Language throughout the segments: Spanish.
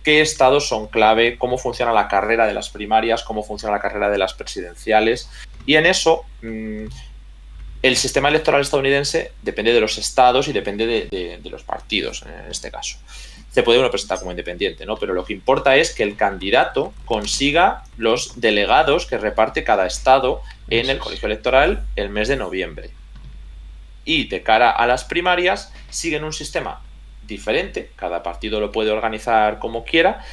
qué estados son clave, cómo funciona la carrera de las primarias, cómo funciona la carrera de las presidenciales. Y en eso, el sistema electoral estadounidense depende de los estados y depende de los partidos, en este caso. Se puede uno presentar como independiente, ¿no? Pero lo que importa es que el candidato consiga los delegados que reparte cada estado en el colegio electoral el mes de noviembre. Y de cara a las primarias siguen un sistema diferente, cada partido lo puede organizar como quiera,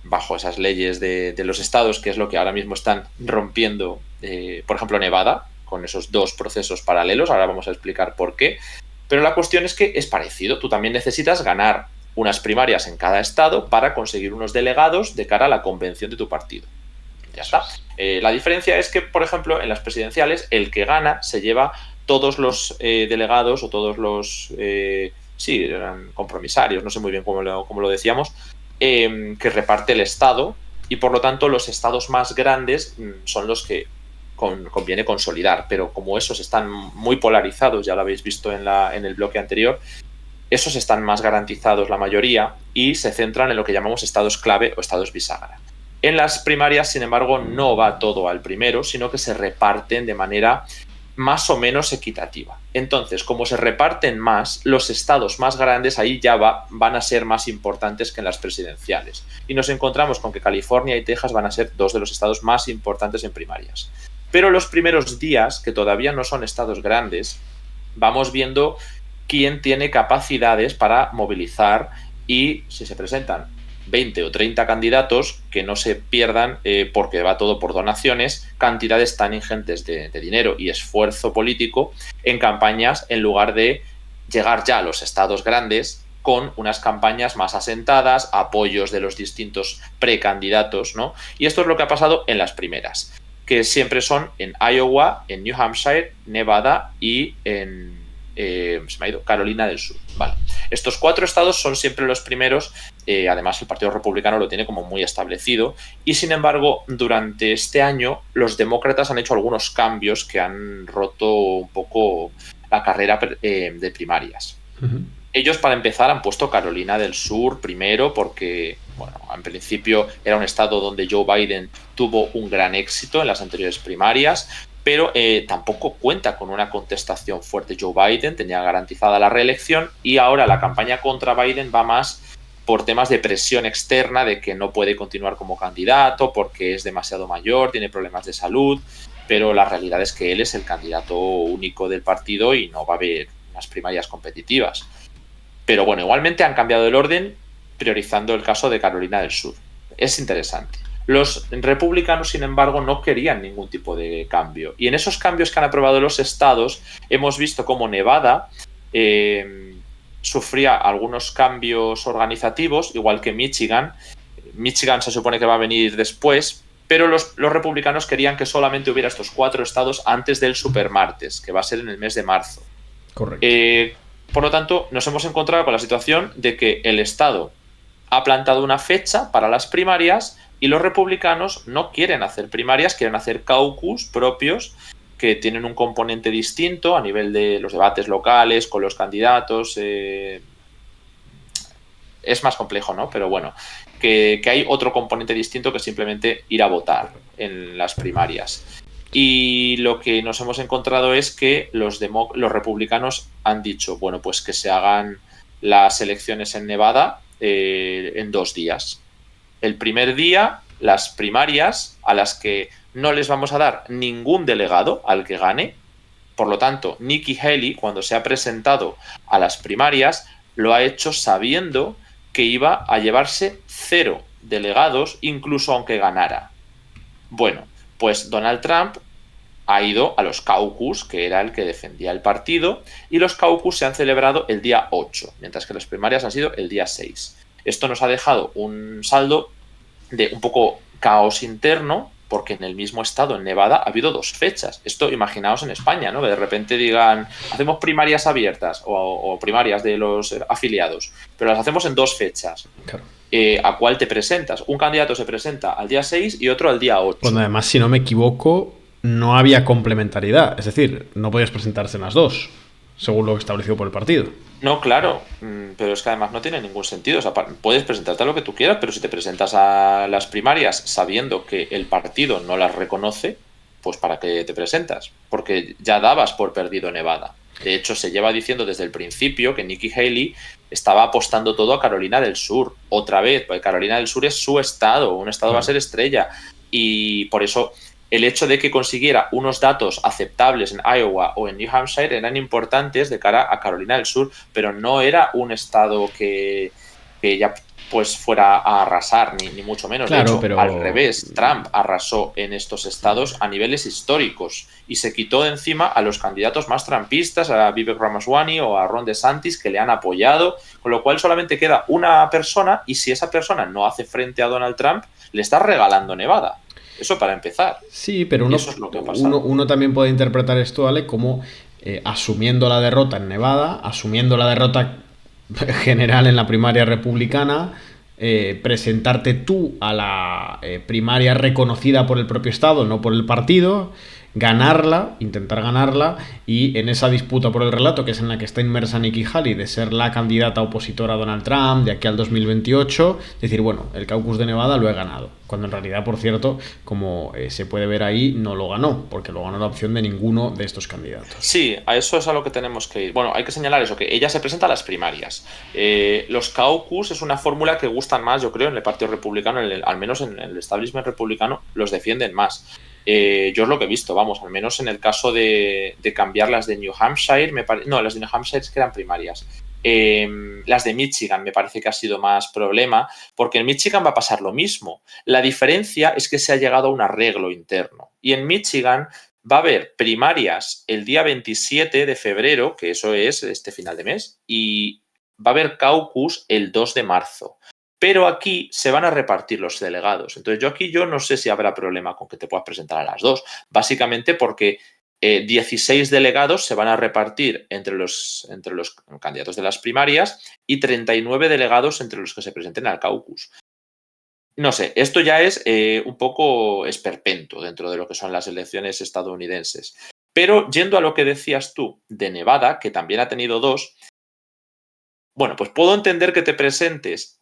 bajo esas leyes de los estados, que es lo que ahora mismo están rompiendo, por ejemplo, Nevada, con esos dos procesos paralelos. Ahora vamos a explicar por qué. Pero la cuestión es que es parecido. Tú también necesitas ganar unas primarias en cada estado para conseguir unos delegados de cara a la convención de tu partido. Ya está. La diferencia es que, por ejemplo, en las presidenciales, el que gana se lleva todos los delegados o todos los... sí, eran compromisarios, no sé muy bien cómo lo decíamos, que reparte el estado, y por lo tanto los estados más grandes son los que conviene consolidar, pero como esos están muy polarizados, ya lo habéis visto en el bloque anterior, esos están más garantizados la mayoría y se centran en lo que llamamos estados clave o estados bisagra. En las primarias, sin embargo, no va todo al primero, sino que se reparten de manera más o menos equitativa. Entonces, como se reparten más, los estados más grandes ahí ya van a ser más importantes que en las presidenciales. Y nos encontramos con que California y Texas van a ser dos de los estados más importantes en primarias. Pero los primeros días, que todavía no son estados grandes, vamos viendo quién tiene capacidades para movilizar, y si se presentan 20 o 30 candidatos, que no se pierdan, porque va todo por donaciones, cantidades tan ingentes de dinero y esfuerzo político en campañas, en lugar de llegar ya a los estados grandes con unas campañas más asentadas, apoyos de los distintos precandidatos, ¿no? Y esto es lo que ha pasado en las primeras, que siempre son en Iowa, en New Hampshire, Nevada y en se me ha ido, Carolina del Sur. Vale. Estos 4 estados son siempre los primeros. Además, el Partido Republicano lo tiene como muy establecido, y sin embargo, durante este año los demócratas han hecho algunos cambios que han roto un poco la carrera de primarias. Ellos, para empezar, han puesto Carolina del Sur primero porque, bueno, en principio era un estado donde Joe Biden tuvo un gran éxito en las anteriores primarias, pero tampoco cuenta con una contestación fuerte. Joe Biden tenía garantizada la reelección, y ahora la campaña contra Biden va más por temas de presión externa, de que no puede continuar como candidato porque es demasiado mayor, tiene problemas de salud, pero la realidad es que él es el candidato único del partido y no va a haber unas primarias competitivas. Pero bueno, igualmente han cambiado el orden, priorizando el caso de Carolina del Sur. Es interesante. Los republicanos, sin embargo, no querían ningún tipo de cambio. Y en esos cambios que han aprobado los estados, hemos visto cómo Nevada sufría algunos cambios organizativos, igual que Michigan. Michigan se supone que va a venir después, pero los republicanos querían que solamente hubiera estos 4 estados antes del supermartes, que va a ser en el mes de marzo. Correcto. Por lo tanto, nos hemos encontrado con la situación de que el estado ha plantado una fecha para las primarias y los republicanos no quieren hacer primarias, quieren hacer caucus propios que tienen un componente distinto a nivel de los debates locales con los candidatos. Es más complejo, ¿no? Pero bueno, que hay otro componente distinto que simplemente ir a votar en las primarias. Y lo que nos hemos encontrado es que los republicanos han dicho, bueno, pues que se hagan las elecciones en Nevada en 2 días. El primer día, las primarias, a las que no les vamos a dar ningún delegado al que gane. Por lo tanto, Nikki Haley, cuando se ha presentado a las primarias, lo ha hecho sabiendo que iba a llevarse 0 delegados, incluso aunque ganara. Bueno, pues Donald Trump ha ido a los caucus, que era el que defendía el partido, y los caucus se han celebrado el día 8, mientras que las primarias han sido el día 6. Esto nos ha dejado un saldo de un poco caos interno, porque en el mismo estado, en Nevada, ha habido 2 fechas. Esto, imaginaos en España, ¿no? Que de repente digan, hacemos primarias abiertas o primarias de los afiliados, pero las hacemos en 2 fechas. Claro. ¿A cuál te presentas? Un candidato se presenta al día 6 y otro al día 8. Cuando además, si no me equivoco, no había complementariedad. Es decir, no podías presentarse en las 2. según lo establecido por el partido. No, claro, pero es que además no tiene ningún sentido. O sea, puedes presentarte a lo que tú quieras, pero si te presentas a las primarias sabiendo que el partido no las reconoce, pues ¿para qué te presentas? Porque ya dabas por perdido Nevada. De hecho, se lleva diciendo desde el principio que Nikki Haley estaba apostando todo a Carolina del Sur. Otra vez, porque Carolina del Sur es su estado, un estado va a Claro. ser estrella. Y por eso el hecho de que consiguiera unos datos aceptables en Iowa o en New Hampshire eran importantes de cara a Carolina del Sur, pero no era un estado que ya pues fuera a arrasar, ni mucho menos. De Claro, hecho, al pero revés, Trump arrasó en estos estados a niveles históricos y se quitó de encima a los candidatos más trumpistas, a Vivek Ramaswamy o a Ron DeSantis, que le han apoyado, con lo cual solamente queda una persona y si esa persona no hace frente a Donald Trump, le está regalando Nevada. Eso para empezar. sí, pero Y uno, eso es lo que ha uno, pasado. uno también puede interpretar esto, Ale, como asumiendo la derrota en Nevada, asumiendo la derrota general en la primaria republicana, presentarte tú a la primaria reconocida por el propio Estado, no por el partido, ganarla, intentar ganarla, y en esa disputa por el relato, que es en la que está inmersa Nikki Haley, de ser la candidata opositora a Donald Trump de aquí al 2028, decir, bueno, el caucus de Nevada lo he ganado. Cuando en realidad, por cierto, como se puede ver ahí, no lo ganó, porque lo ganó la opción de ninguno de estos candidatos. Sí, a eso es a lo que tenemos que ir. Bueno, hay que señalar eso, que ella se presenta a las primarias. Los caucus es una fórmula que gustan más, yo creo, en el Partido Republicano, al menos en el establishment republicano, los defienden más. Yo es lo que he visto, vamos, al menos en el caso de cambiar las de New Hampshire, no, las de New Hampshire es que eran primarias. Las de Michigan me parece que ha sido más problema, porque en Michigan va a pasar lo mismo. La diferencia es que se ha llegado a un arreglo interno. Y en Michigan va a haber primarias el día 27 de febrero, que eso es este final de mes, y va a haber caucus el 2 de marzo. Pero aquí se van a repartir los delegados. Entonces yo no sé si habrá problema con que te puedas presentar a las dos. Básicamente porque 16 delegados se van a repartir entre los candidatos de las primarias y 39 delegados entre los que se presenten al caucus. No sé, esto ya es un poco esperpento dentro de lo que son las elecciones estadounidenses. Pero yendo a lo que decías tú de Nevada, que también ha tenido dos, bueno, pues puedo entender que te presentes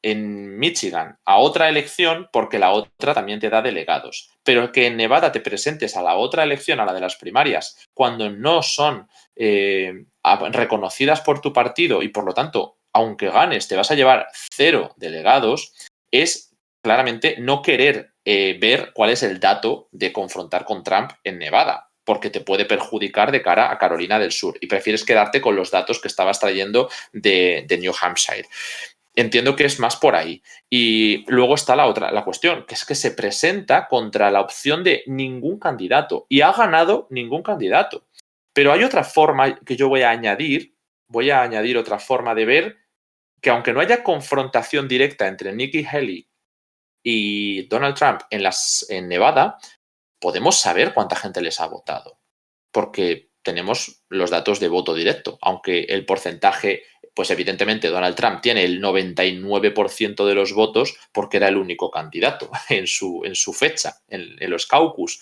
en Michigan a otra elección porque la otra también te da delegados. Pero que en Nevada te presentes a la otra elección, a la de las primarias, cuando no son reconocidas por tu partido y por lo tanto, aunque ganes, te vas a llevar 0 delegados, es claramente no querer ver cuál es el dato de confrontar con Trump en Nevada, porque te puede perjudicar de cara a Carolina del Sur y prefieres quedarte con los datos que estabas trayendo de New Hampshire. Entiendo que es más por ahí. Y luego está la cuestión, que es que se presenta contra la opción de ningún candidato y ha ganado ningún candidato. Pero hay otra forma que yo voy a añadir otra forma de ver que aunque no haya confrontación directa entre Nikki Haley y Donald Trump en Nevada, podemos saber cuánta gente les ha votado, porque tenemos los datos de voto directo, aunque el porcentaje, pues evidentemente Donald Trump tiene el 99% de los votos porque era el único candidato en su fecha, en los caucus,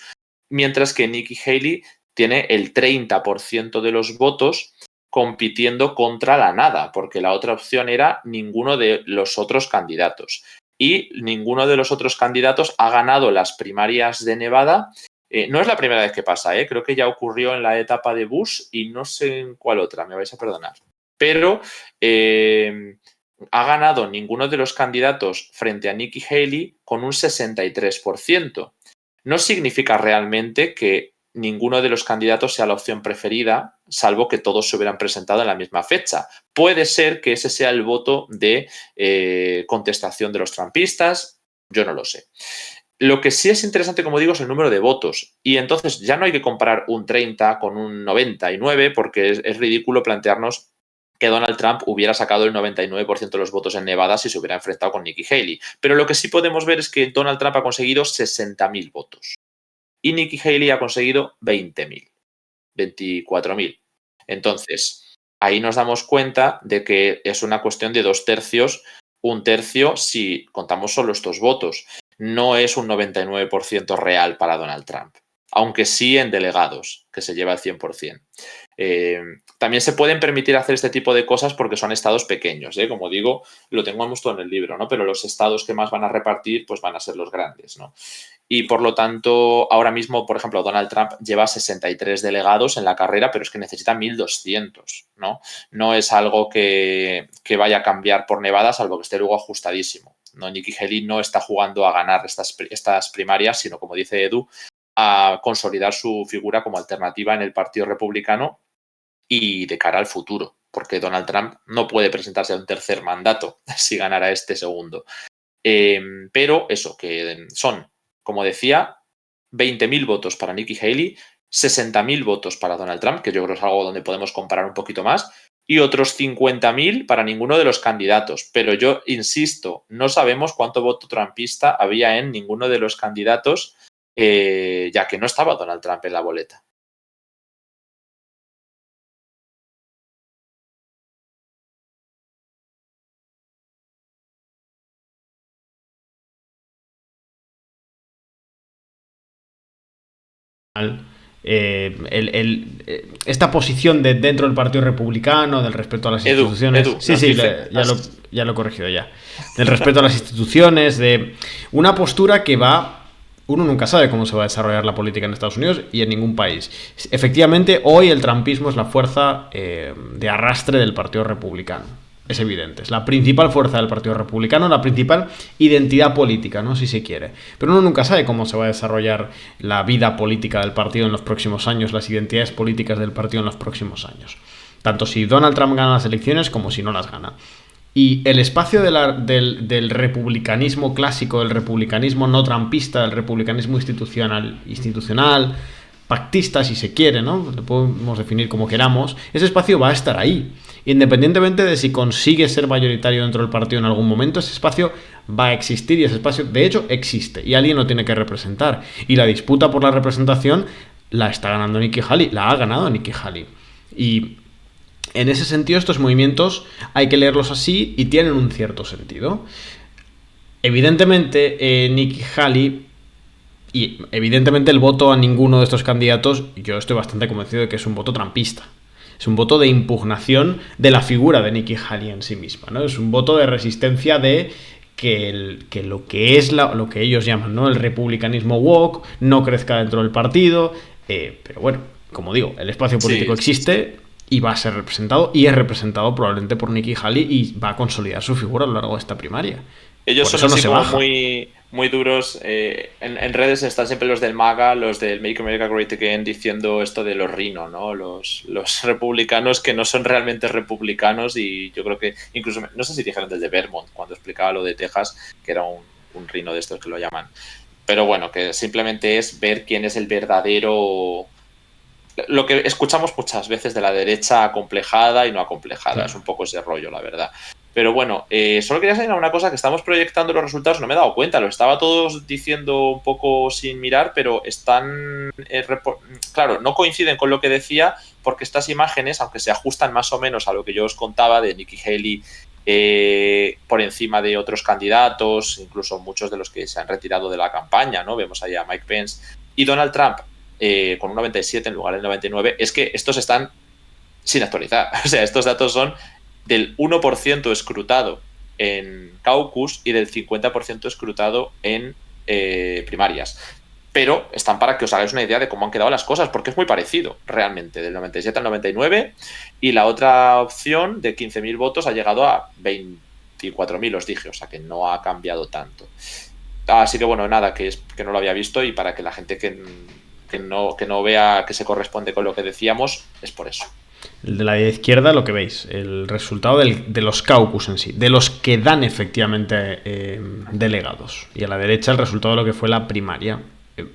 mientras que Nikki Haley tiene el 30% de los votos compitiendo contra la nada, porque la otra opción era ninguno de los otros candidatos. Y ninguno de los otros candidatos ha ganado las primarias de Nevada. No es la primera vez que pasa, creo que ya ocurrió en la etapa de Bush y no sé en cuál otra, me vais a perdonar. Pero ha ganado ninguno de los candidatos frente a Nikki Haley con un 63%. No significa realmente que ninguno de los candidatos sea la opción preferida, salvo que todos se hubieran presentado en la misma fecha. Puede ser que ese sea el voto de contestación de los trumpistas, yo no lo sé. Lo que sí es interesante, como digo, es el número de votos. Y entonces ya no hay que comparar un 30 con un 99, porque es ridículo plantearnos que Donald Trump hubiera sacado el 99% de los votos en Nevada si se hubiera enfrentado con Nikki Haley. Pero lo que sí podemos ver es que Donald Trump ha conseguido 60.000 votos y Nikki Haley ha conseguido 20.000, 24.000. Entonces, ahí nos damos cuenta de que es una cuestión de 2/3, 1/3 si contamos solo estos votos. No es un 99% real para Donald Trump. aunque sí en delegados, que se lleva el 100%. También se pueden permitir hacer este tipo de cosas porque son estados pequeños, ¿eh? Como digo, lo tenemos todo en el libro, ¿no? Pero los estados que más van a repartir pues van a ser los grandes, ¿no? Y por lo tanto, ahora mismo, por ejemplo, Donald Trump lleva 63 delegados en la carrera, pero es que necesita 1.200, ¿no? No es algo que vaya a cambiar por Nevada, salvo que esté luego ajustadísimo, ¿no? Nikki Haley no está jugando a ganar estas primarias, sino, como dice Edu, a consolidar su figura como alternativa en el Partido Republicano y de cara al futuro, porque Donald Trump no puede presentarse a un tercer mandato si ganara este segundo. Pero eso, que son, como decía, 20.000 votos para Nikki Haley, 60.000 votos para Donald Trump, que yo creo que es algo donde podemos comparar un poquito más, y otros 50.000 para ninguno de los candidatos. Pero yo insisto, no sabemos cuánto voto trumpista había en ninguno de los candidatos, ya que no estaba Donald Trump en la boleta. Esta posición de dentro del Partido Republicano, del respeto a las instituciones. Ya lo he corregido ya. Del respeto a las instituciones, de una postura que va. Uno nunca sabe cómo se va a desarrollar la política en Estados Unidos y en ningún país. Efectivamente, hoy el trumpismo es la fuerza de arrastre del Partido Republicano. Es evidente, es la principal fuerza del Partido Republicano, la principal identidad política, ¿no? Si se quiere. Pero uno nunca sabe cómo se va a desarrollar la vida política del partido en los próximos años, las identidades políticas del partido en los próximos años. Tanto si Donald Trump gana las elecciones como si no las gana. Y el espacio del republicanismo clásico, del republicanismo no trumpista, del republicanismo institucional, pactista, si se quiere, ¿no? Lo podemos definir como queramos. Ese espacio va a estar ahí. Independientemente de si consigue ser mayoritario dentro del partido en algún momento, ese espacio va a existir y ese espacio, de hecho, existe. Y alguien lo tiene que representar. Y la disputa por la representación la está ganando Nikki Haley. La ha ganado Nikki Haley. Y en ese sentido, estos movimientos hay que leerlos así y tienen un cierto sentido. Evidentemente, Nikki Haley y evidentemente el voto a ninguno de estos candidatos, yo estoy bastante convencido de que es un voto trumpista. Es un voto de impugnación de la figura de Nikki Haley en sí misma, ¿no? Es un voto de resistencia de que lo que es lo que ellos llaman, ¿no? El republicanismo woke no crezca dentro del partido. Pero bueno, como digo, el espacio político existe y va a ser representado, y es representado probablemente por Nikki Haley, y va a consolidar su figura a lo largo de esta primaria. Ellos son así como muy duros. En redes están siempre los del MAGA, los del Make America Great Again, diciendo esto de los Rhino, ¿no? Los republicanos que no son realmente republicanos, y yo creo que incluso, no sé si dijeron del de Vermont, cuando explicaba lo de Texas, que era un Rhino de estos que lo llaman. Pero bueno, que simplemente es ver quién es el verdadero... Lo que escuchamos muchas veces de la derecha acomplejada y no acomplejada. Claro. Es un poco ese rollo, la verdad. Pero bueno, solo quería señalar una cosa, que estamos proyectando los resultados, no me he dado cuenta, lo estaba todos diciendo un poco sin mirar, pero están, claro, no coinciden con lo que decía, porque estas imágenes, aunque se ajustan más o menos a lo que yo os contaba de Nikki Haley por encima de otros candidatos, incluso muchos de los que se han retirado de la campaña, ¿no? Vemos ahí a Mike Pence y Donald Trump con un 97 en lugar del 99, es que estos están sin actualizar. O sea, estos datos son del 1% escrutado en caucus y del 50% escrutado en primarias. Pero están para que os hagáis una idea de cómo han quedado las cosas, porque es muy parecido realmente, del 97 al 99, y la otra opción de 15.000 votos ha llegado a 24.000, os dije, o sea que no ha cambiado tanto. Así que bueno, nada, que no lo había visto, y para que la gente que no vea que se corresponde con lo que decíamos, es por eso. El de la izquierda, lo que veis, el resultado de los caucus en sí, de los que dan efectivamente delegados. Y a la derecha el resultado de lo que fue la primaria,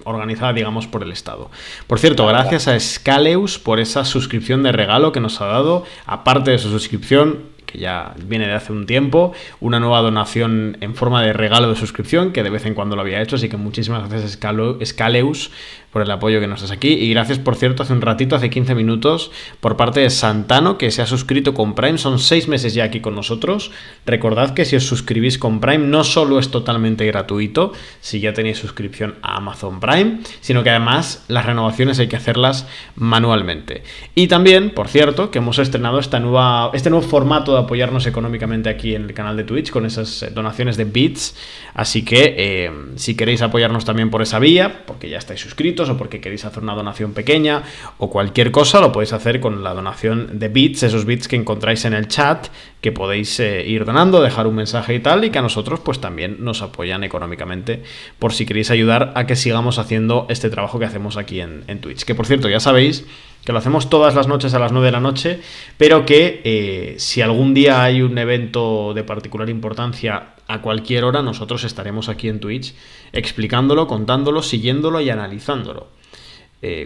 organizada, digamos, por el Estado. Por cierto, gracias a Scaleus por esa suscripción de regalo que nos ha dado. Aparte de su suscripción, que ya viene de hace un tiempo, una nueva donación en forma de regalo de suscripción, que de vez en cuando lo había hecho, así que muchísimas gracias Scaleus por el apoyo que nos das aquí. Y gracias, por cierto, hace un ratito, hace 15 minutos, por parte de Santano, que se ha suscrito con Prime. Son 6 meses ya aquí con nosotros. Recordad que si os suscribís con Prime, no solo es totalmente gratuito, si ya tenéis suscripción a Amazon Prime, sino que además las renovaciones hay que hacerlas manualmente. Y también, por cierto, que hemos estrenado este nuevo formato de apoyarnos económicamente aquí en el canal de Twitch, con esas donaciones de bits. Así que si queréis apoyarnos también por esa vía, porque ya estáis suscritos o porque queréis hacer una donación pequeña o cualquier cosa, lo podéis hacer con la donación de bits, esos bits que encontráis en el chat, que podéis ir donando, dejar un mensaje y tal, y que a nosotros pues también nos apoyan económicamente por si queréis ayudar a que sigamos haciendo este trabajo que hacemos aquí en Twitch. Que por cierto, ya sabéis que lo hacemos todas las noches a las 9 de la noche, pero que si algún día hay un evento de particular importancia a cualquier hora, nosotros estaremos aquí en Twitch explicándolo, contándolo, siguiéndolo y analizándolo,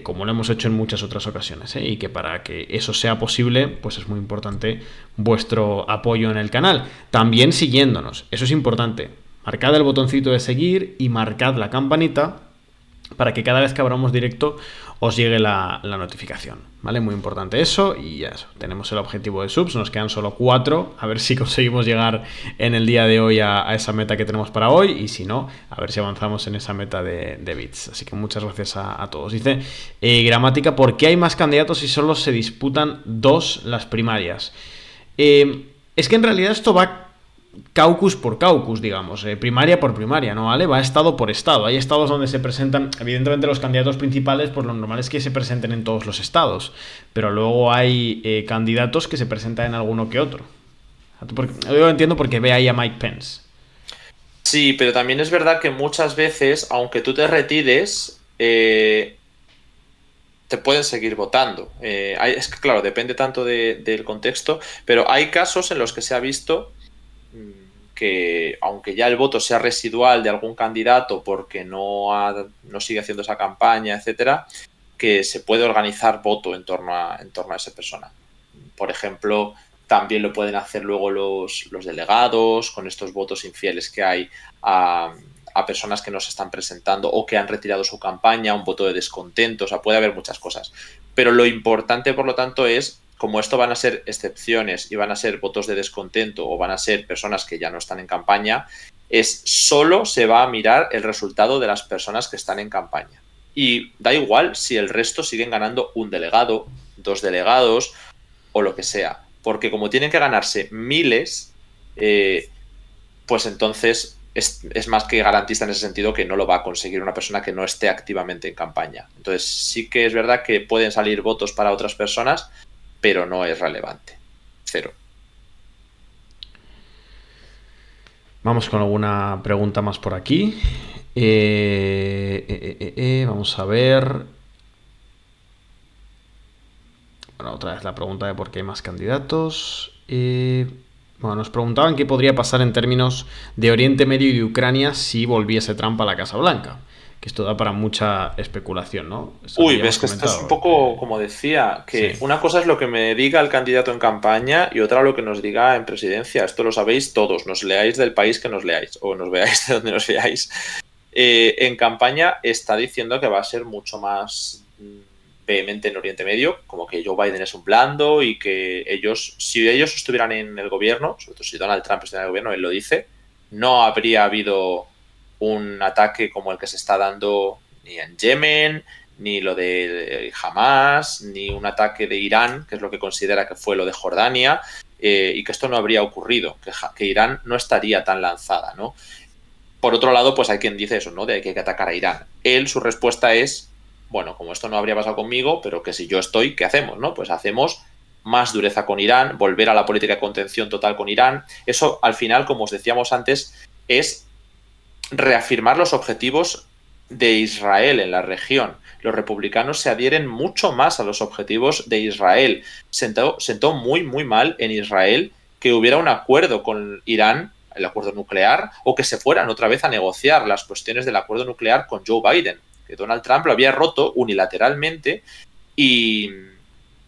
como lo hemos hecho en muchas otras ocasiones, y que para que eso sea posible, pues es muy importante vuestro apoyo en el canal, también siguiéndonos, eso es importante. Marcad el botoncito de seguir y marcad la campanita para que cada vez que abramos directo os llegue la notificación, ¿vale? Muy importante eso. Y ya eso, tenemos el objetivo de subs, nos quedan solo 4, a ver si conseguimos llegar en el día de hoy a esa meta que tenemos para hoy, y si no, a ver si avanzamos en esa meta de bits. Así que muchas gracias a todos. Dice Gramática, ¿por qué hay más candidatos si solo se disputan 2 las primarias? Es que en realidad esto va caucus por caucus, digamos, primaria por primaria, ¿no? ¿Vale? Va estado por estado. Hay estados donde se presentan, evidentemente los candidatos principales, pues lo normal es que se presenten en todos los estados, pero luego hay candidatos que se presentan en alguno que otro. Yo lo entiendo porque ve ahí a Mike Pence. Sí, pero también es verdad que muchas veces, aunque tú te retires, te pueden seguir votando. Es que, claro, depende tanto del contexto, pero hay casos en los que se ha visto que, aunque ya el voto sea residual de algún candidato porque no sigue haciendo esa campaña, etcétera, que se puede organizar voto en torno a esa persona. Por ejemplo, también lo pueden hacer luego los delegados, con estos votos infieles que hay a personas que no se están presentando o que han retirado su campaña, un voto de descontento, o sea, puede haber muchas cosas. Pero lo importante, por lo tanto, es, como esto van a ser excepciones y van a ser votos de descontento o van a ser personas que ya no están en campaña, solo se va a mirar el resultado de las personas que están en campaña. Y da igual si el resto siguen ganando un delegado, 2 delegados o lo que sea. Porque como tienen que ganarse miles, pues entonces es más que garantista en ese sentido que no lo va a conseguir una persona que no esté activamente en campaña. Entonces sí que es verdad que pueden salir votos para otras personas, pero no es relevante. 0. Vamos con alguna pregunta más por aquí. Vamos a ver. Bueno, otra vez la pregunta de por qué hay más candidatos. Bueno, nos preguntaban qué podría pasar en términos de Oriente Medio y de Ucrania si volviese Trump a la Casa Blanca. Que esto da para mucha especulación, ¿no? Ves que esto es un poco, como decía, que sí. Una cosa es lo que me diga el candidato en campaña y otra lo que nos diga en presidencia. Esto lo sabéis todos, nos leáis del país que nos leáis o nos veáis de donde nos veáis. En campaña está diciendo que va a ser mucho más vehemente en Oriente Medio, como que Joe Biden es un blando y que si ellos estuvieran en el gobierno, sobre todo si Donald Trump estuviera en el gobierno, él lo dice, no habría habido un ataque como el que se está dando ni en Yemen, ni lo de Hamas, ni un ataque de Irán, que es lo que considera que fue lo de Jordania, y que esto no habría ocurrido, que Irán no estaría tan lanzada, ¿no? Por otro lado, pues hay quien dice eso, ¿no? De que hay que atacar a Irán. Su respuesta es, bueno, como esto no habría pasado conmigo, pero que si yo estoy, ¿qué hacemos, no? Pues hacemos más dureza con Irán, volver a la política de contención total con Irán. Eso, al final, como os decíamos antes, es reafirmar los objetivos de Israel en la región. Los republicanos se adhieren mucho más a los objetivos de Israel. Sentó muy, muy mal en Israel que hubiera un acuerdo con Irán, el acuerdo nuclear, o que se fueran otra vez a negociar las cuestiones del acuerdo nuclear con Joe Biden, que Donald Trump lo había roto unilateralmente y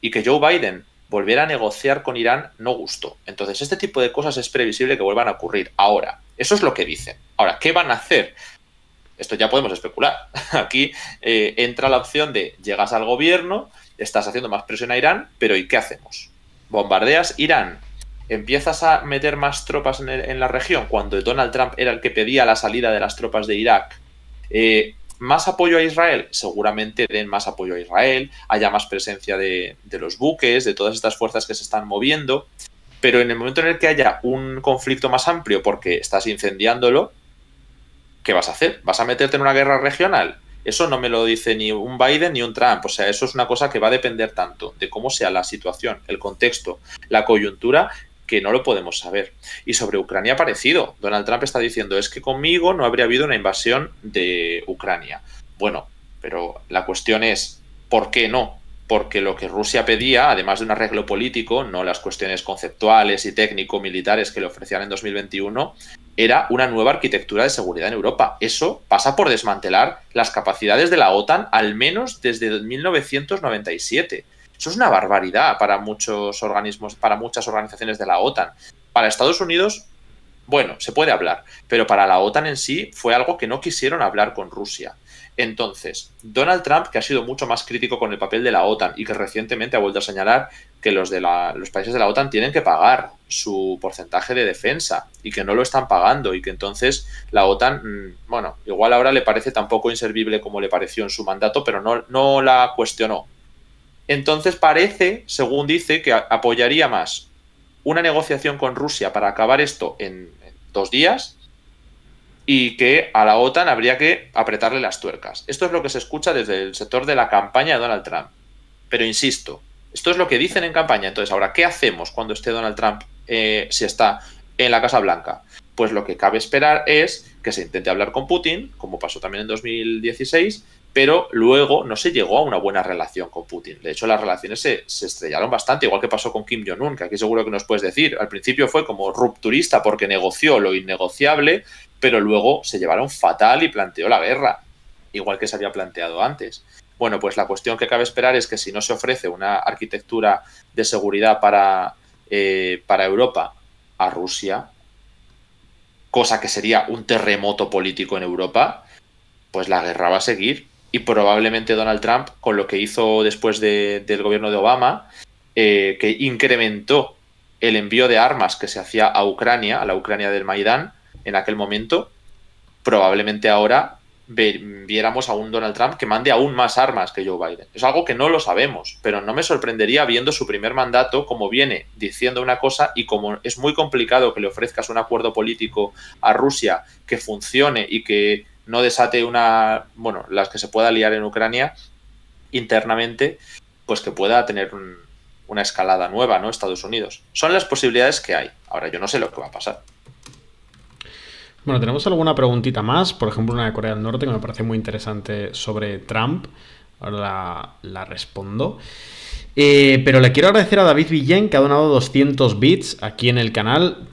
que Joe Biden volviera a negociar con Irán no gustó. Entonces, este tipo de cosas es previsible que vuelvan a ocurrir. Ahora, eso es lo que dicen. Ahora, ¿qué van a hacer? Esto ya podemos especular. Aquí entra la opción de llegas al gobierno, estás haciendo más presión a Irán, pero ¿y qué hacemos? ¿Bombardeas Irán? ¿Empiezas a meter más tropas en la región cuando Donald Trump era el que pedía la salida de las tropas de Irak? ¿Más apoyo a Israel? Seguramente den más apoyo a Israel, haya más presencia de los buques, de todas estas fuerzas que se están moviendo, pero en el momento en el que haya un conflicto más amplio porque estás incendiándolo, ¿qué vas a hacer? ¿Vas a meterte en una guerra regional? Eso no me lo dice ni un Biden ni un Trump. O sea, eso es una cosa que va a depender tanto de cómo sea la situación, el contexto, la coyuntura, que no lo podemos saber. Y sobre Ucrania parecido. Donald Trump está diciendo, es que conmigo no habría habido una invasión de Ucrania. Bueno, pero la cuestión es, ¿por qué no? Porque lo que Rusia pedía, además de un arreglo político, no las cuestiones conceptuales y técnico-militares que le ofrecían en 2021, era una nueva arquitectura de seguridad en Europa. Eso pasa por desmantelar las capacidades de la OTAN, al menos desde 1997. Eso es una barbaridad para muchos organismos, para muchas organizaciones de la OTAN. Para Estados Unidos, bueno, se puede hablar, pero para la OTAN en sí fue algo que no quisieron hablar con Rusia. Entonces, Donald Trump, que ha sido mucho más crítico con el papel de la OTAN y que recientemente ha vuelto a señalar que los países de la OTAN tienen que pagar su porcentaje de defensa y que no lo están pagando y que entonces la OTAN, bueno, igual ahora le parece tan poco inservible como le pareció en su mandato, pero no la cuestionó. Entonces parece, según dice, que apoyaría más una negociación con Rusia para acabar esto en 2 días y que a la OTAN habría que apretarle las tuercas. Esto es lo que se escucha desde el sector de la campaña de Donald Trump. Pero insisto, esto es lo que dicen en campaña. Entonces, ahora, ¿qué hacemos cuando esté Donald Trump si está en la Casa Blanca? Pues lo que cabe esperar es que se intente hablar con Putin, como pasó también en 2016, pero luego no se llegó a una buena relación con Putin. De hecho, las relaciones se estrellaron bastante, igual que pasó con Kim Jong-un, que aquí seguro que nos puedes decir. Al principio fue como rupturista porque negoció lo innegociable, pero luego se llevaron fatal y planteó la guerra, igual que se había planteado antes. Bueno, pues la cuestión que cabe esperar es que si no se ofrece una arquitectura de seguridad para Europa a Rusia, cosa que sería un terremoto político en Europa, pues la guerra va a seguir. Y probablemente Donald Trump, con lo que hizo después del gobierno de Obama, que incrementó el envío de armas que se hacía a Ucrania, a la Ucrania del Maidán, en aquel momento, probablemente ahora viéramos a un Donald Trump que mande aún más armas que Joe Biden. Es algo que no lo sabemos, pero no me sorprendería viendo su primer mandato, como viene diciendo una cosa y como es muy complicado que le ofrezcas un acuerdo político a Rusia que funcione y que no desate las que se pueda liar en Ucrania internamente, pues que pueda tener una escalada nueva, ¿no? Estados Unidos. Son las posibilidades que hay. Ahora, yo no sé lo que va a pasar. Bueno, tenemos alguna preguntita más, por ejemplo una de Corea del Norte que me parece muy interesante sobre Trump. Ahora la respondo. Pero le quiero agradecer a David Villén, que ha donado 200 bits aquí en el canal.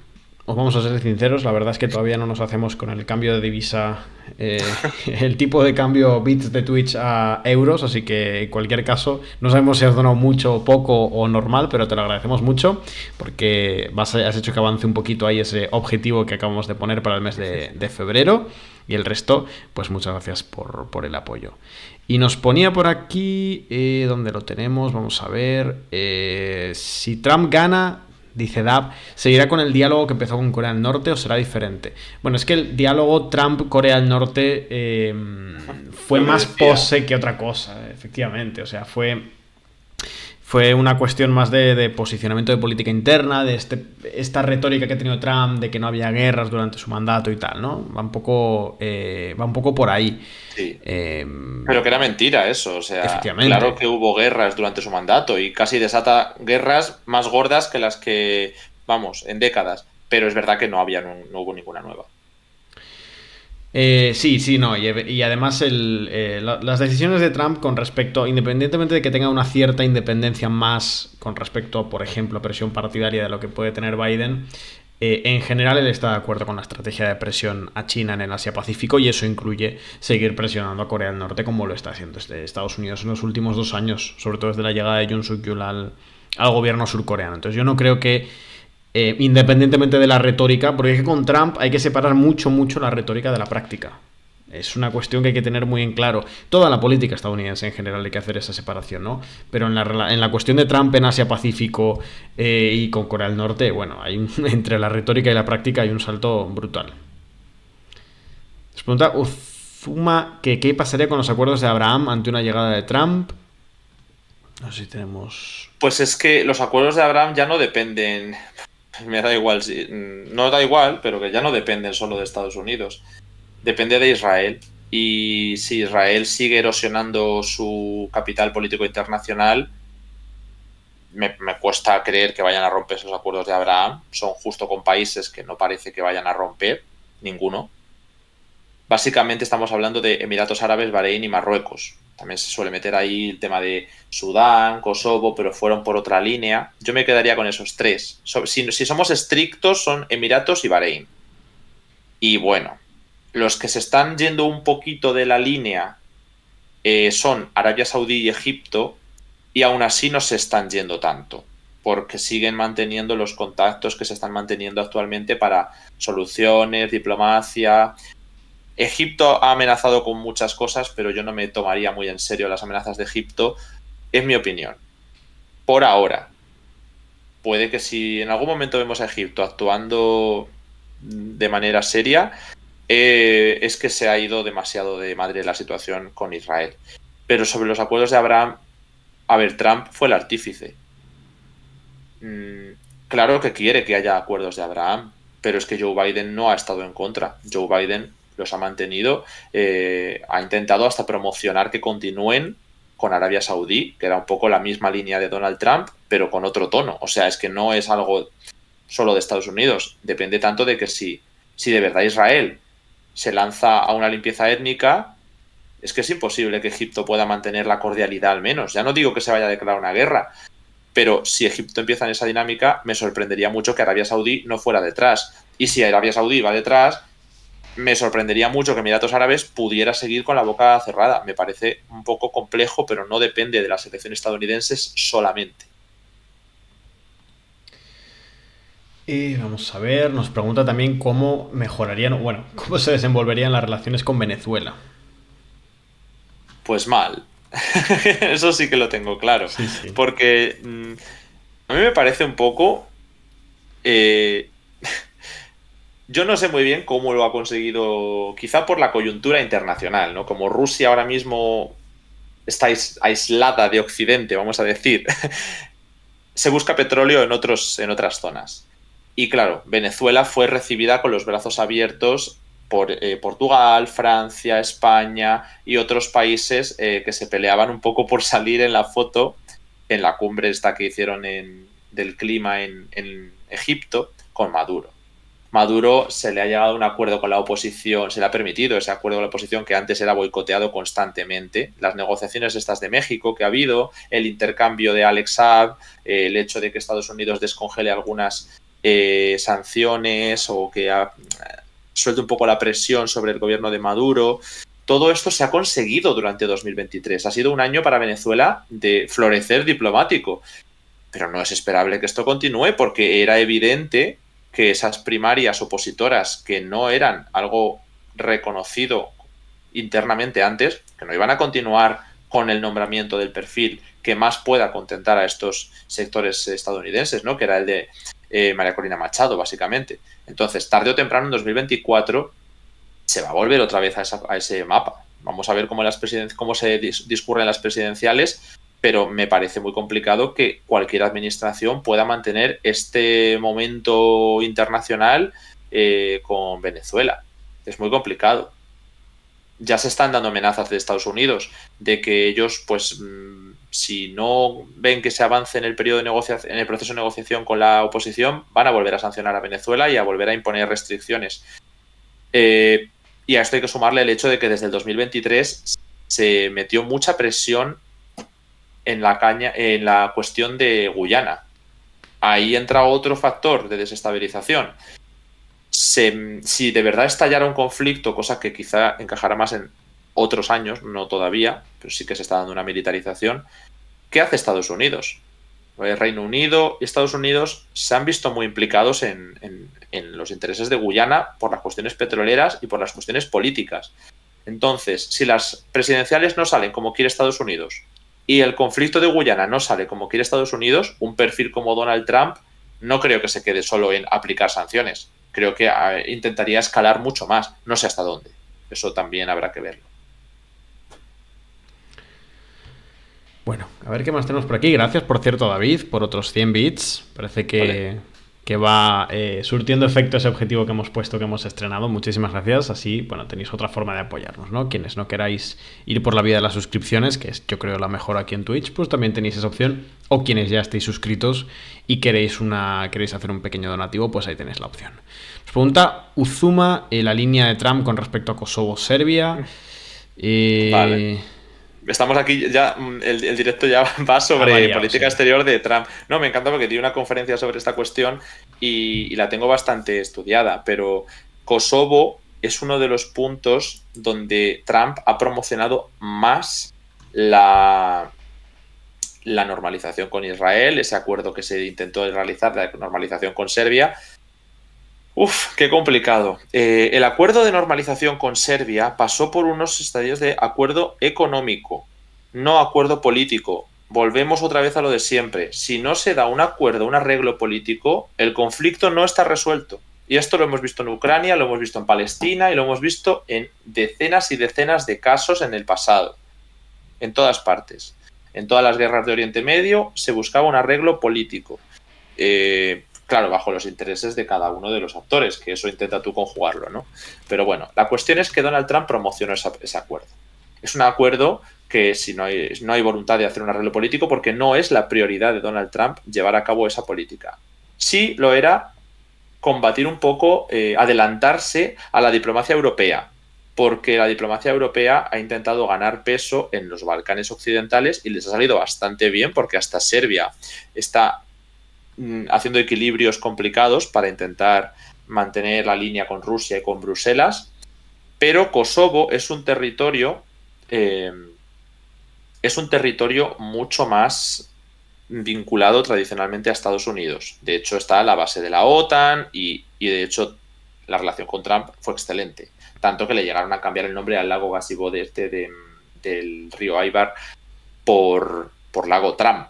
Os vamos a ser sinceros, la verdad es que todavía no nos hacemos con el cambio de divisa, el tipo de cambio bits de Twitch a euros, así que en cualquier caso no sabemos si has donado mucho, poco o normal, pero te lo agradecemos mucho porque has hecho que avance un poquito ahí ese objetivo que acabamos de poner para el mes de febrero, y el resto, pues muchas gracias por el apoyo. Y nos ponía por aquí, ¿dónde lo tenemos? Vamos a ver, si Trump gana... Dice Dab, ¿seguirá con el diálogo que empezó con Corea del Norte o será diferente? Bueno, es que el diálogo Trump-Corea del Norte fue más pose que otra cosa, efectivamente. O sea, fue una cuestión más de posicionamiento de política interna, de esta retórica que ha tenido Trump de que no había guerras durante su mandato y tal, ¿no? Va un poco por ahí. Sí. Pero que era mentira eso, o sea, claro que hubo guerras durante su mandato y casi desata guerras más gordas que las que, en décadas, pero es verdad que no hubo ninguna nueva. Sí, no, y además las decisiones de Trump con respecto, independientemente de que tenga una cierta independencia más con respecto, por ejemplo, a presión partidaria de lo que puede tener Biden, en general él está de acuerdo con la estrategia de presión a China en el Asia-Pacífico, y eso incluye seguir presionando a Corea del Norte como lo está haciendo Estados Unidos en los últimos 2 años, sobre todo desde la llegada de Yoon Suk-yeol al gobierno surcoreano. Entonces yo no creo que independientemente de la retórica, porque es que con Trump hay que separar mucho la retórica de la práctica. Es una cuestión que hay que tener muy en claro. Toda la política estadounidense en general hay que hacer esa separación, ¿no? Pero en la cuestión de Trump en Asia-Pacífico y con Corea del Norte, bueno, entre la retórica y la práctica hay un salto brutal. Les pregunta Uzuma que qué pasaría con los acuerdos de Abraham ante una llegada de Trump. No sé si tenemos... Pues es que los acuerdos de Abraham ya no dependen, me da igual, no da igual, pero que ya no dependen solo de Estados Unidos, depende de Israel. Y si Israel sigue erosionando su capital político internacional, me cuesta creer que vayan a romper esos acuerdos de Abraham. Son justo con países que no parece que vayan a romper, ninguno. Básicamente estamos hablando de Emiratos Árabes, Bahrein y Marruecos. También se suele meter ahí el tema de Sudán, Kosovo, pero fueron por otra línea. Yo me quedaría con esos tres. Si somos estrictos, son Emiratos y Bahrein. Y bueno, los que se están yendo un poquito de la línea son Arabia Saudí y Egipto, y aún así no se están yendo tanto, porque siguen manteniendo los contactos que se están manteniendo actualmente para soluciones, diplomacia. Egipto ha amenazado con muchas cosas, pero yo no me tomaría muy en serio las amenazas de Egipto, es mi opinión. Por ahora, puede que si en algún momento vemos a Egipto actuando de manera seria, es que se ha ido demasiado de madre la situación con Israel. Pero sobre los acuerdos de Abraham, a ver, Trump fue el artífice. Claro que quiere que haya acuerdos de Abraham, pero es que Joe Biden no ha estado en contra. Joe Biden los ha mantenido, ha intentado hasta promocionar que continúen con Arabia Saudí, que era un poco la misma línea de Donald Trump, pero con otro tono. O sea, es que no es algo solo de Estados Unidos. Depende tanto de que si de verdad Israel se lanza a una limpieza étnica, es que es imposible que Egipto pueda mantener la cordialidad al menos. Ya no digo que se vaya a declarar una guerra, pero si Egipto empieza en esa dinámica, me sorprendería mucho que Arabia Saudí no fuera detrás. Y si Arabia Saudí va detrás, me sorprendería mucho que Emiratos Árabes pudiera seguir con la boca cerrada. Me parece un poco complejo, pero no depende de las elecciones estadounidenses solamente. Y vamos a ver, nos pregunta también cómo mejorarían, bueno, cómo se desenvolverían las relaciones con Venezuela. Pues mal. Eso sí que lo tengo claro. Sí, sí. Porque a mí me parece un poco... yo no sé muy bien cómo lo ha conseguido, quizá por la coyuntura internacional, ¿no? Como Rusia ahora mismo está aislada de Occidente, vamos a decir, se busca petróleo en otras zonas. Y claro, Venezuela fue recibida con los brazos abiertos por Portugal, Francia, España y otros países que se peleaban un poco por salir en la foto en la cumbre esta que hicieron del clima en Egipto con Maduro. Maduro se le ha llegado a un acuerdo con la oposición, se le ha permitido ese acuerdo con la oposición que antes era boicoteado constantemente. Las negociaciones estas de México que ha habido, el intercambio de Alex Saab, el hecho de que Estados Unidos descongele algunas sanciones o que suelte un poco la presión sobre el gobierno de Maduro. Todo esto se ha conseguido durante 2023. Ha sido un año para Venezuela de florecer diplomático. Pero no es esperable que esto continúe porque era evidente que esas primarias opositoras que no eran algo reconocido internamente antes, que no iban a continuar con el nombramiento del perfil que más pueda contentar a estos sectores estadounidenses, ¿no? Que era el de María Corina Machado, básicamente. Entonces, tarde o temprano, en 2024, se va a volver otra vez a ese mapa. Vamos a ver cómo se discurren las presidenciales, pero me parece muy complicado que cualquier administración pueda mantener este momento internacional con Venezuela. Es muy complicado. Ya se están dando amenazas de Estados Unidos de que ellos, pues, si no ven que se avance en el periodo de negociación, en el proceso de negociación con la oposición, van a volver a sancionar a Venezuela y a volver a imponer restricciones. Y a esto hay que sumarle el hecho de que desde el 2023 se metió mucha presión en la cuestión de Guyana. Ahí entra otro factor de desestabilización. Si de verdad estallara un conflicto, cosa que quizá encajará más en otros años, no todavía, pero sí que se está dando una militarización, ¿qué hace Estados Unidos? El Reino Unido y Estados Unidos se han visto muy implicados en los intereses de Guyana por las cuestiones petroleras y por las cuestiones políticas. Entonces, si las presidenciales no salen como quiere Estados Unidos y el conflicto de Guyana no sale como quiere Estados Unidos, un perfil como Donald Trump no creo que se quede solo en aplicar sanciones. Creo que intentaría escalar mucho más. No sé hasta dónde. Eso también habrá que verlo. Bueno, a ver qué más tenemos por aquí. Gracias, por cierto, David, por otros 100 bits. Parece que va surtiendo efecto ese objetivo que hemos puesto, que hemos estrenado. Muchísimas gracias. Así, bueno, tenéis otra forma de apoyarnos, ¿no? Quienes no queráis ir por la vía de las suscripciones, que es, yo creo, la mejor aquí en Twitch, pues también tenéis esa opción. O quienes ya estéis suscritos y queréis hacer un pequeño donativo, pues ahí tenéis la opción. Nos pregunta Uzuma, la línea de Trump con respecto a Kosovo-Serbia. Vale. Estamos aquí ya, el directo ya va sobre variado, política sí. exterior de Trump. No, me encanta porque tiene una conferencia sobre esta cuestión y la tengo bastante estudiada, pero Kosovo es uno de los puntos donde Trump ha promocionado más la normalización con Israel, ese acuerdo que se intentó realizar, la normalización con Serbia. Uf, qué complicado. El acuerdo de normalización con Serbia pasó por unos estadios de acuerdo económico, no acuerdo político. Volvemos otra vez a lo de siempre. Si no se da un acuerdo, un arreglo político, el conflicto no está resuelto. Y esto lo hemos visto en Ucrania, lo hemos visto en Palestina y lo hemos visto en decenas y decenas de casos en el pasado. En todas partes. En todas las guerras de Oriente Medio se buscaba un arreglo político. Claro, bajo los intereses de cada uno de los actores, que eso intenta tú conjugarlo, ¿no? Pero bueno, la cuestión es que Donald Trump promocionó ese acuerdo. Es un acuerdo que si no hay voluntad de hacer un arreglo político porque no es la prioridad de Donald Trump llevar a cabo esa política. Sí lo era combatir un poco, adelantarse a la diplomacia europea, porque la diplomacia europea ha intentado ganar peso en los Balcanes occidentales y les ha salido bastante bien porque hasta Serbia está haciendo equilibrios complicados para intentar mantener la línea con Rusia y con Bruselas, pero Kosovo es un territorio mucho más vinculado tradicionalmente a Estados Unidos. De hecho, está a la base de la OTAN y de hecho la relación con Trump fue excelente. Tanto que le llegaron a cambiar el nombre al lago Gazivode del río Ibar por lago Trump,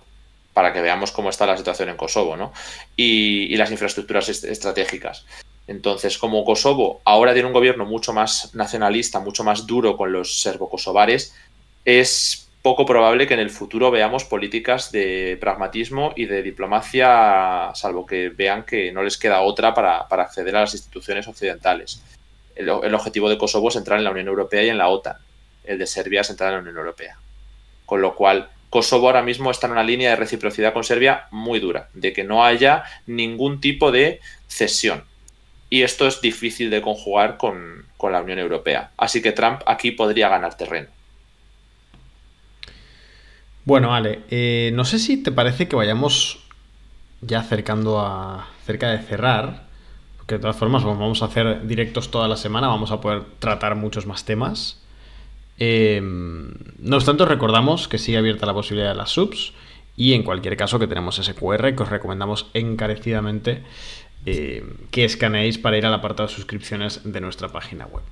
para que veamos cómo está la situación en Kosovo, ¿no? Y las infraestructuras estratégicas. Entonces, como Kosovo ahora tiene un gobierno mucho más nacionalista, mucho más duro con los serbo-kosovares, es poco probable que en el futuro veamos políticas de pragmatismo y de diplomacia, salvo que vean que no les queda otra para acceder a las instituciones occidentales. El objetivo de Kosovo es entrar en la Unión Europea y en la OTAN. El de Serbia es entrar en la Unión Europea. Con lo cual, Kosovo ahora mismo está en una línea de reciprocidad con Serbia muy dura, de que no haya ningún tipo de cesión. Y esto es difícil de conjugar con la Unión Europea. Así que Trump aquí podría ganar terreno. Bueno, Ale, no sé si te parece que vayamos ya cerca de cerrar, porque de todas formas vamos a hacer directos toda la semana, vamos a poder tratar muchos más temas. No obstante, os recordamos que sigue abierta la posibilidad de las subs y en cualquier caso que tenemos ese QR que os recomendamos encarecidamente que escaneéis para ir al apartado de suscripciones de nuestra página web.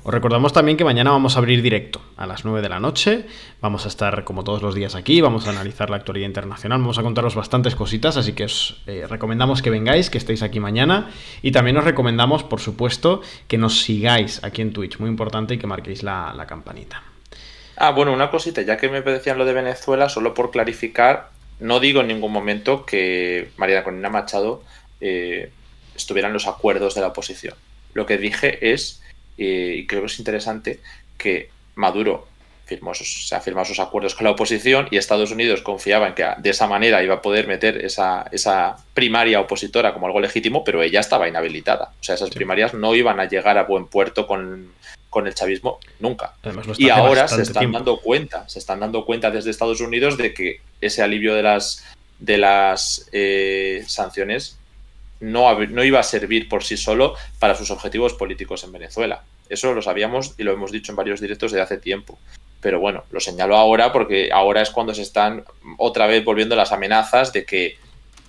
Os recordamos también que mañana vamos a abrir directo a las 9 de la noche. Vamos a estar como todos los días aquí, vamos a analizar la actualidad internacional, vamos a contaros bastantes cositas, así que os recomendamos que vengáis, que estéis aquí mañana y también os recomendamos, por supuesto, que nos sigáis aquí en Twitch, muy importante, y que marquéis la campanita. Bueno, una cosita, ya que me decían lo de Venezuela, solo por clarificar, no digo en ningún momento que Mariana Corina Machado estuvieran los acuerdos de la oposición. Lo que dije es, y creo que es interesante, que Maduro se ha firmado sus acuerdos con la oposición y Estados Unidos confiaba en que de esa manera iba a poder meter esa primaria opositora como algo legítimo, pero ella estaba inhabilitada. O sea, esas primarias no iban a llegar a buen puerto con el chavismo nunca. Y ahora se están dando cuenta desde Estados Unidos de que ese alivio de las sanciones no iba a servir por sí solo para sus objetivos políticos en Venezuela. Eso lo sabíamos y lo hemos dicho en varios directos desde hace tiempo. Pero bueno, lo señalo ahora porque ahora es cuando se están otra vez volviendo las amenazas de que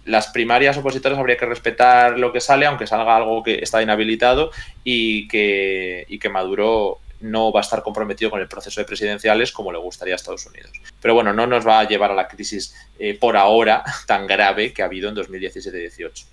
las primarias opositoras habría que respetar lo que sale, aunque salga algo que está inhabilitado, y que Maduro no va a estar comprometido con el proceso de presidenciales como le gustaría a Estados Unidos. Pero bueno, no nos va a llevar a la crisis por ahora tan grave que ha habido en 2017-18.